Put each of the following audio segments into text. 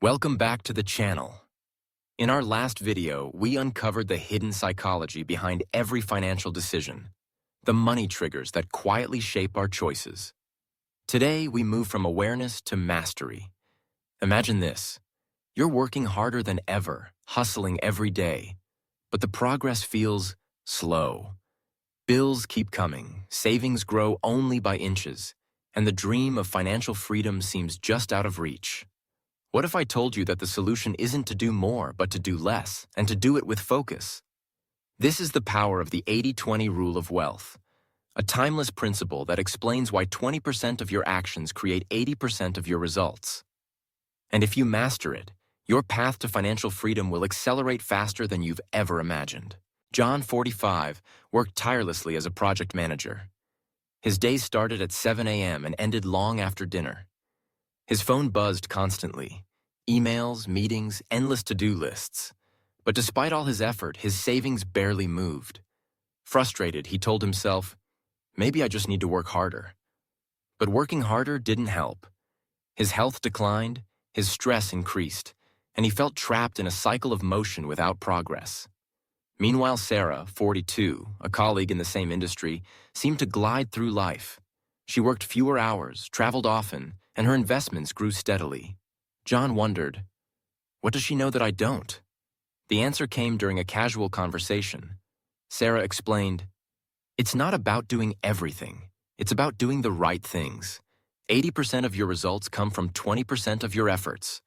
Welcome back to the channel. In our last video, we uncovered the hidden psychology behind every financial decision, the money triggers that quietly shape our choices. Today, we move from awareness to mastery. Imagine this. You're working harder than ever, hustling every day, but the progress feels slow. Bills keep coming, savings grow only by inches, and the dream of financial freedom seems just out of reach. What if I told you that the solution isn't to do more, but to do less, and to do it with focus? This is the power of the 80-20 rule of wealth, a timeless principle that explains why 20% of your actions create 80% of your results. And if you master it, your path to financial freedom will accelerate faster than you've ever imagined. John, 45, worked tirelessly as a project manager. His days started at 7 a.m. and ended long after dinner. His phone buzzed constantly. Emails, meetings, endless to-do lists. But despite all his effort, his savings barely moved. Frustrated, he told himself, maybe I just need to work harder. But working harder didn't help. His health declined, his stress increased, and he felt trapped in a cycle of motion without progress. Meanwhile, Sarah, 42, a colleague in the same industry, seemed to glide through life. She worked fewer hours, traveled often, and her investments grew steadily. John wondered, what does she know that I don't? The answer came during a casual conversation. Sarah explained, it's not about doing everything. It's about doing the right things. 80% of your results come from 20% of your efforts.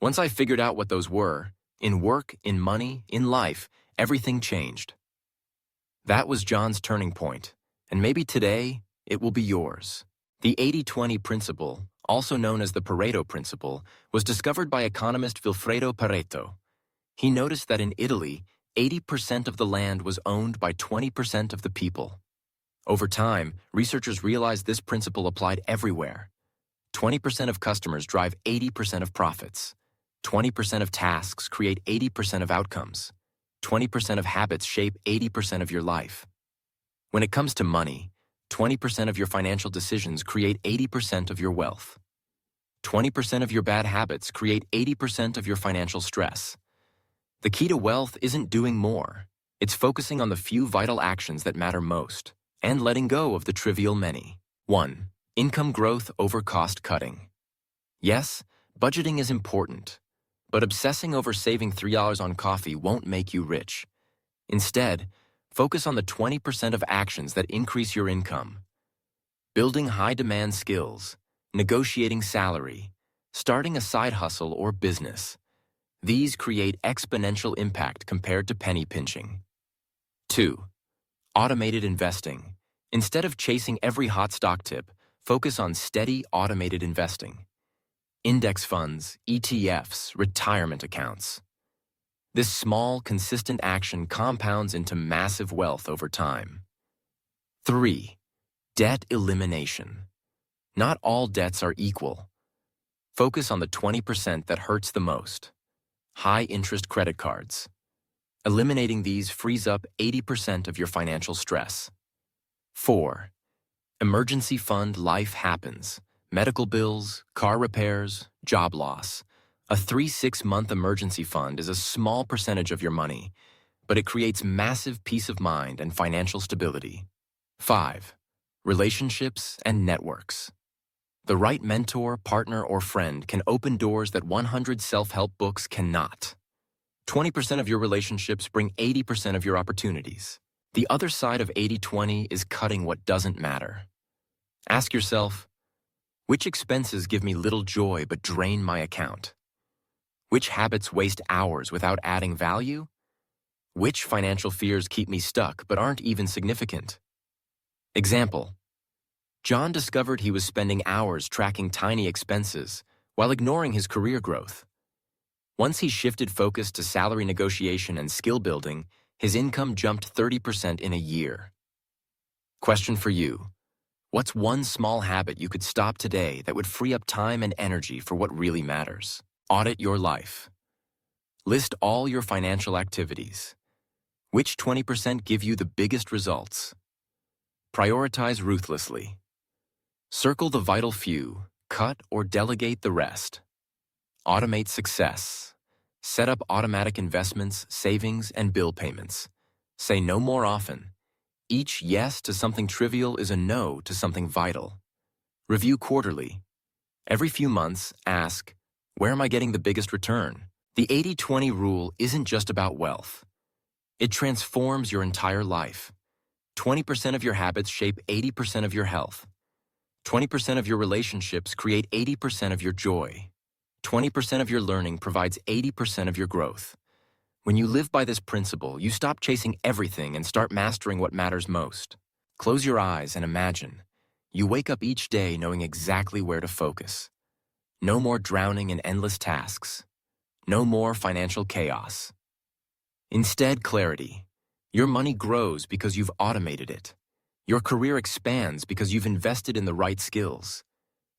Once I figured out what those were, in work, in money, in life, everything changed. That was John's turning point, and maybe today it will be yours. The 80-20 principle, also known as the Pareto Principle, was discovered by economist Vilfredo Pareto. He noticed that in Italy, 80% of the land was owned by 20% of the people. Over time, researchers realized this principle applied everywhere. 20% of customers drive 80% of profits. 20% of tasks create 80% of outcomes. 20% of habits shape 80% of your life. When it comes to money, 20% of your financial decisions create 80% of your wealth. 20% of your bad habits create 80% of your financial stress. The key to wealth isn't doing more. It's focusing on the few vital actions that matter most and letting go of the trivial many. 1. Income growth over cost cutting. Yes, budgeting is important, but obsessing over saving $3 on coffee won't make you rich. Instead, focus on the 20% of actions that increase your income. Building high-demand skills, negotiating salary, starting a side hustle or business. These create exponential impact compared to penny pinching. 2. Automated investing. Instead of chasing every hot stock tip, focus on steady, automated investing. Index funds, ETFs, retirement accounts. This small, consistent action compounds into massive wealth over time. 3. Debt elimination. Not all debts are equal. Focus on the 20% that hurts the most. High-interest credit cards. Eliminating these frees up 80% of your financial stress. 4. Emergency fund life happens. Medical bills, car repairs, job loss. A 3-6-month emergency fund is a small percentage of your money, but it creates massive peace of mind and financial stability. 5. Relationships and networks. The right mentor, partner, or friend can open doors that 100 self-help books cannot. 20% of your relationships bring 80% of your opportunities. The other side of 80-20 is cutting what doesn't matter. Ask yourself, which expenses give me little joy but drain my account? Which habits waste hours without adding value? Which financial fears keep me stuck but aren't even significant? Example: John discovered he was spending hours tracking tiny expenses while ignoring his career growth. Once he shifted focus to salary negotiation and skill building, his income jumped 30% in a year. Question for you: what's one small habit you could stop today that would free up time and energy for what really matters? Audit your life. List all your financial activities. Which 20% give you the biggest results? Prioritize ruthlessly. Circle the vital few, cut or delegate the rest. Automate success. Set up automatic investments, savings, and bill payments. Say no more often. Each yes to something trivial is a no to something vital. Review quarterly. Every few months, ask, where am I getting the biggest return? The 80-20 rule isn't just about wealth. It transforms your entire life. 20% of your habits shape 80% of your health. 20% of your relationships create 80% of your joy. 20% of your learning provides 80% of your growth. When you live by this principle, you stop chasing everything and start mastering what matters most. Close your eyes and imagine. You wake up each day knowing exactly where to focus. No more drowning in endless tasks. No more financial chaos. Instead, clarity. Your money grows because you've automated it. Your career expands because you've invested in the right skills.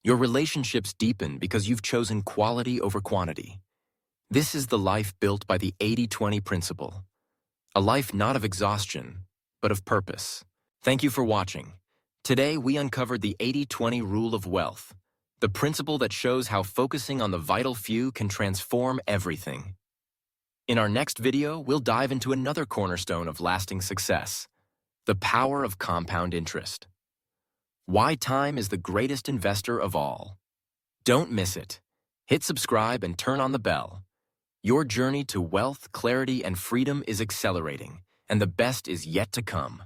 Your relationships deepen because you've chosen quality over quantity. This is the life built by the 80-20 principle. A life not of exhaustion, but of purpose. Thank you for watching. Today, we uncovered the 80-20 rule of wealth, the principle that shows how focusing on the vital few can transform everything. In our next video, we'll dive into another cornerstone of lasting success, the power of compound interest. Why time is the greatest investor of all. Don't miss it. Hit subscribe and turn on the bell. Your journey to wealth, clarity, and freedom is accelerating, and the best is yet to come.